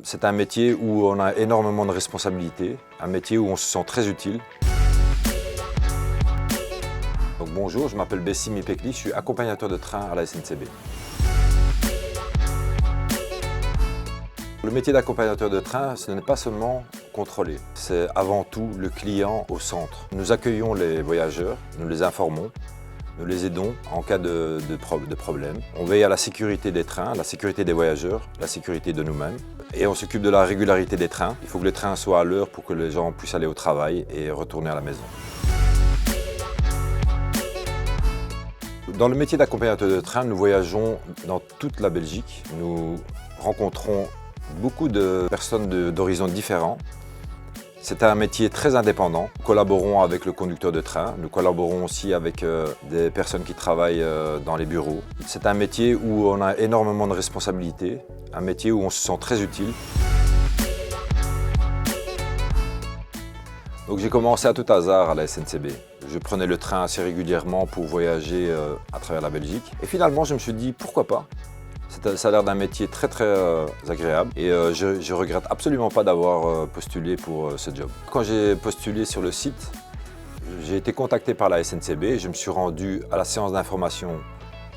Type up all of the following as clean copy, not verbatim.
C'est un métier où on a énormément de responsabilités, un métier où on se sent très utile. Donc bonjour, je m'appelle Bessim Ipekli, je suis accompagnateur de train à la SNCB. Le métier d'accompagnateur de train, ce n'est pas seulement contrôler, c'est avant tout le client au centre. Nous accueillons les voyageurs, nous les informons, nous les aidons en cas de problème. On veille à la sécurité des trains, la sécurité des voyageurs, la sécurité de nous-mêmes. Et on s'occupe de la régularité des trains. Il faut que les trains soient à l'heure pour que les gens puissent aller au travail et retourner à la maison. Dans le métier d'accompagnateur de train, nous voyageons dans toute la Belgique. Nous rencontrons beaucoup de personnes d'horizons différents. C'est un métier très indépendant. Nous collaborons avec le conducteur de train. Nous collaborons aussi avec des personnes qui travaillent dans les bureaux. C'est un métier où on a énormément de responsabilités, un métier où on se sent très utile. Donc j'ai commencé à tout hasard à la SNCB. Je prenais le train assez régulièrement pour voyager à travers la Belgique. Et finalement, je me suis dit, pourquoi pas ? Ça a l'air d'un métier très agréable et je regrette absolument pas d'avoir postulé pour ce job. Quand j'ai postulé sur le site, j'ai été contacté par la SNCB et je me suis rendu à la séance d'information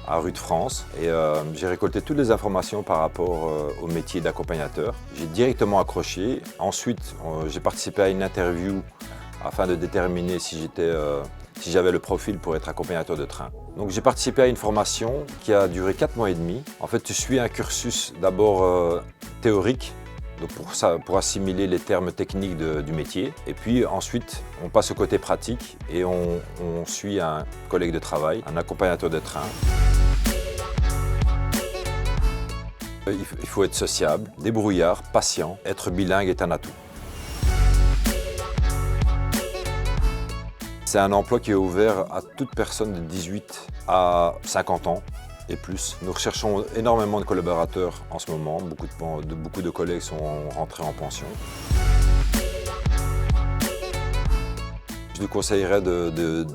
à Rue de France et j'ai récolté toutes les informations par rapport au métier d'accompagnateur. J'ai directement accroché. Ensuite, j'ai participé à une interview afin de déterminer si j'avais le profil pour être accompagnateur de train. Donc j'ai participé à une formation qui a duré 4 mois et demi. En fait, tu suis un cursus d'abord théorique, donc pour assimiler les termes techniques du métier. Et puis ensuite, on passe au côté pratique et on suit un collègue de travail, un accompagnateur de train. Il faut être sociable, débrouillard, patient. Être bilingue est un atout. C'est un emploi qui est ouvert à toute personne de 18 à 50 ans et plus. Nous recherchons énormément de collaborateurs en ce moment. Beaucoup de collègues sont rentrés en pension. Je vous conseillerais de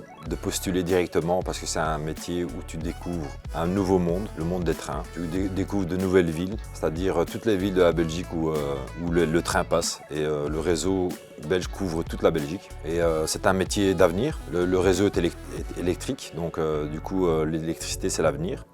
postuler directement parce que c'est un métier où tu découvres un nouveau monde, le monde des trains. Tu découvres de nouvelles villes, c'est-à-dire toutes les villes de la Belgique où le train passe et le réseau belge couvre toute la Belgique. Et c'est un métier d'avenir. Le réseau est électrique, donc du coup l'électricité c'est l'avenir.